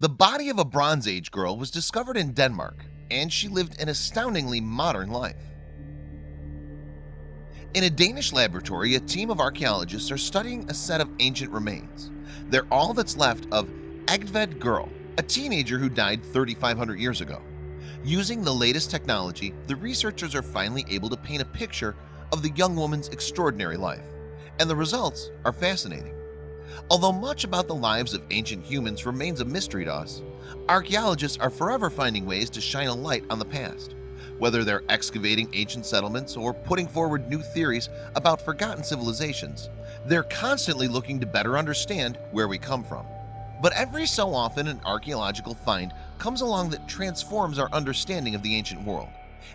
The body of a Bronze Age girl was discovered in Denmark, and she lived an astoundingly modern life. In a Danish laboratory, a team of archaeologists are studying a set of ancient remains. They're all that's left of Egtved Girl, a teenager who died 3,500 years ago. Using the latest technology, the researchers are finally able to paint a picture of the young woman's extraordinary life, and the results are fascinating. Although much about the lives of ancient humans remains a mystery to us, archaeologists are forever finding ways to shine a light on the past. Whether they're excavating ancient settlements or putting forward new theories about forgotten civilizations, they're constantly looking to better understand where we come from. But every so often, an archaeological find comes along that transforms our understanding of the ancient world.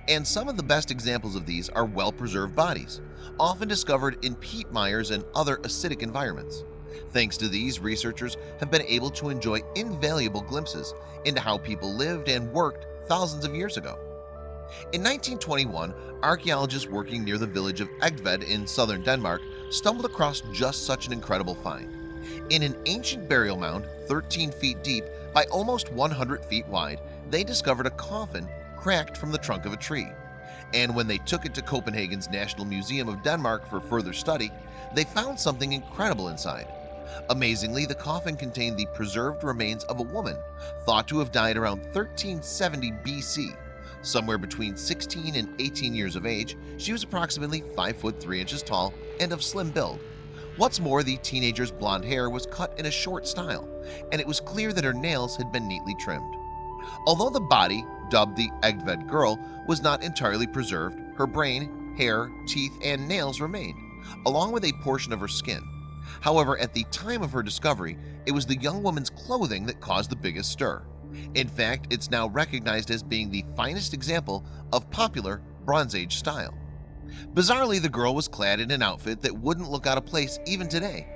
And some of the best examples of these are well-preserved bodies, often discovered in peat mires and other acidic environments. Thanks to these, researchers have been able to enjoy invaluable glimpses into how people lived and worked thousands of years ago. In 1921, archaeologists working near the village of Egtved in southern Denmark stumbled across just such an incredible find. In an ancient burial mound 13 feet deep by almost 100 feet wide, they discovered a coffin cracked from the trunk of a tree. And when they took it to Copenhagen's National Museum of Denmark for further study, they found something incredible inside. Amazingly, the coffin contained the preserved remains of a woman thought to have died around 1370 BC. Somewhere between 16 and 18 years of age, she was approximately 5 foot 3 inches tall and of slim build. What's more, the teenager's blonde hair was cut in a short style, and it was clear that her nails had been neatly trimmed. Although the body, dubbed the Egtved Girl, was not entirely preserved, her brain, hair, teeth, and nails remained, along with a portion of her skin. However, at the time of her discovery, it was the young woman's clothing that caused the biggest stir. In fact, it's now recognized as being the finest example of popular Bronze Age style. Bizarrely, the girl was clad in an outfit that wouldn't look out of place even today.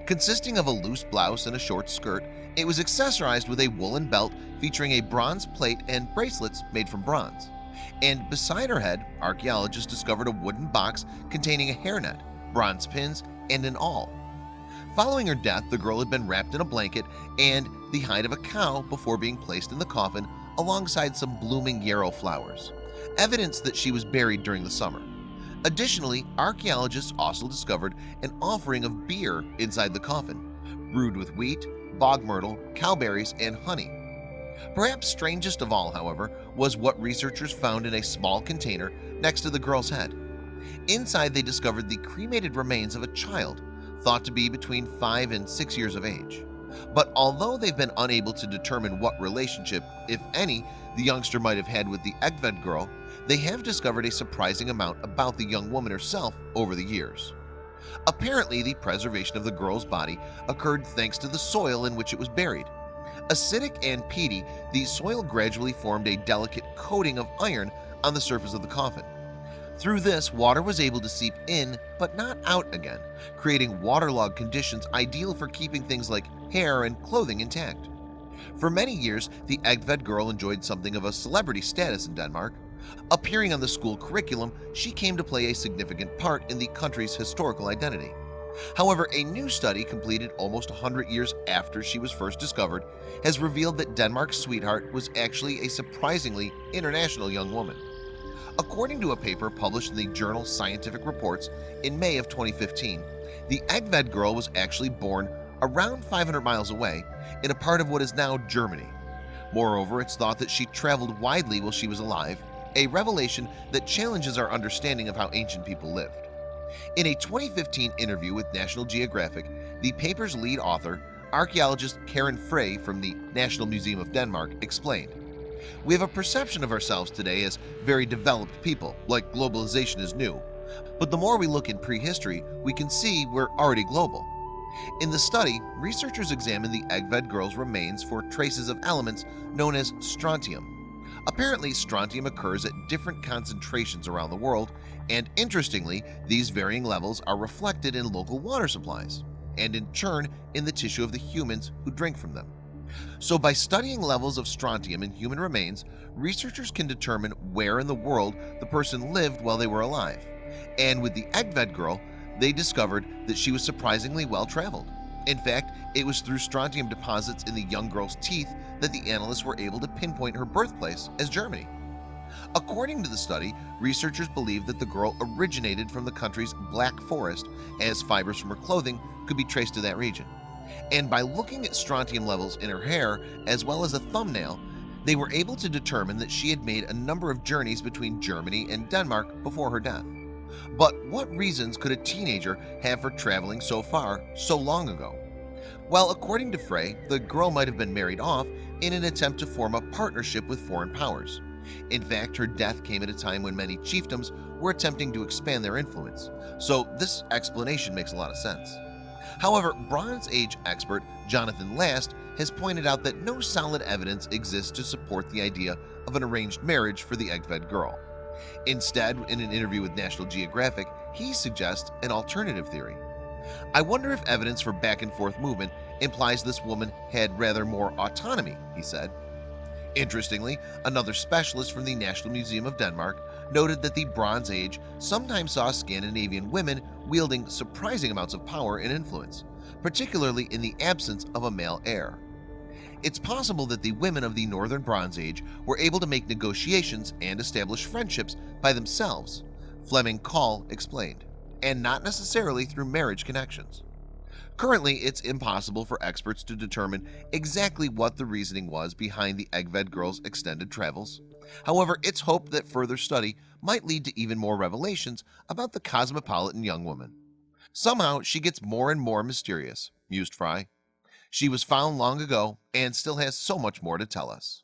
Consisting of a loose blouse and a short skirt, it was accessorized with a woolen belt featuring a bronze plate and bracelets made from bronze. And beside her head, archaeologists discovered a wooden box containing a hairnet, bronze pins, and an awl. Following her death, the girl had been wrapped in a blanket and the hide of a cow before being placed in the coffin alongside some blooming yarrow flowers, evidence that she was buried during the summer. Additionally, archaeologists also discovered an offering of beer inside the coffin, brewed with wheat, bog myrtle, cowberries, and honey. Perhaps strangest of all, however, was what researchers found in a small container next to the girl's head. Inside, they discovered the cremated remains of a child thought to be between 5 and 6 years of age. But although they've been unable to determine what relationship, if any, the youngster might have had with the Egtved Girl, they have discovered a surprising amount about the young woman herself over the years. Apparently, the preservation of the girl's body occurred thanks to the soil in which it was buried. Acidic and peaty, the soil gradually formed a delicate coating of iron on the surface of the coffin. Through this, water was able to seep in but not out again, creating waterlogged conditions ideal for keeping things like hair and clothing intact. For many years, the Egtved Girl enjoyed something of a celebrity status in Denmark. Appearing on the school curriculum, she came to play a significant part in the country's historical identity. However, a new study completed almost 100 years after she was first discovered has revealed that Denmark's sweetheart was actually a surprisingly international young woman. According to a paper published in the journal Scientific Reports in May of 2015, the Egtved Girl was actually born around 500 miles away in a part of what is now Germany. Moreover, it's thought that she traveled widely while she was alive, a revelation that challenges our understanding of how ancient people lived. In a 2015 interview with National Geographic, the paper's lead author, archaeologist Karen Frey from the National Museum of Denmark, explained, "We have a perception of ourselves today as very developed people, like globalization is new. But the more we look in prehistory, we can see we're already global." In the study, researchers examined the Egtved Girl's remains for traces of elements known as strontium. Apparently, strontium occurs at different concentrations around the world, and interestingly, these varying levels are reflected in local water supplies, and in turn in the tissue of the humans who drink from them. So by studying levels of strontium in human remains, researchers can determine where in the world the person lived while they were alive. And with the Egtved Girl, they discovered that she was surprisingly well traveled. In fact, it was through strontium deposits in the young girl's teeth that the analysts were able to pinpoint her birthplace as Germany. According to the study, researchers believe that the girl originated from the country's Black Forest, as fibers from her clothing could be traced to that region. And by looking at strontium levels in her hair as well as a thumbnail, they were able to determine that she had made a number of journeys between Germany and Denmark before her death. But what reasons could a teenager have for traveling so far so long ago? Well, according to Frey, the girl might have been married off in an attempt to form a partnership with foreign powers. In fact, her death came at a time when many chiefdoms were attempting to expand their influence, so this explanation makes a lot of sense. However, Bronze Age expert Jonathan Last has pointed out that no solid evidence exists to support the idea of an arranged marriage for the Egtved girl. Instead, in an interview with National Geographic, he suggests an alternative theory. "I wonder if evidence for back-and-forth movement implies this woman had rather more autonomy," he said. Interestingly, another specialist from the National Museum of Denmark noted that the Bronze Age sometimes saw Scandinavian women wielding surprising amounts of power and influence, particularly in the absence of a male heir. It's possible that the women of the Northern Bronze Age were able to make negotiations and establish friendships by themselves, Fleming Call explained, and not necessarily through marriage connections. Currently, it's impossible for experts to determine exactly what the reasoning was behind the Egtved girl's extended travels. However, it's hoped that further study might lead to even more revelations about the cosmopolitan young woman. "Somehow she gets more and more mysterious," mused Fry. "She was found long ago and still has so much more to tell us."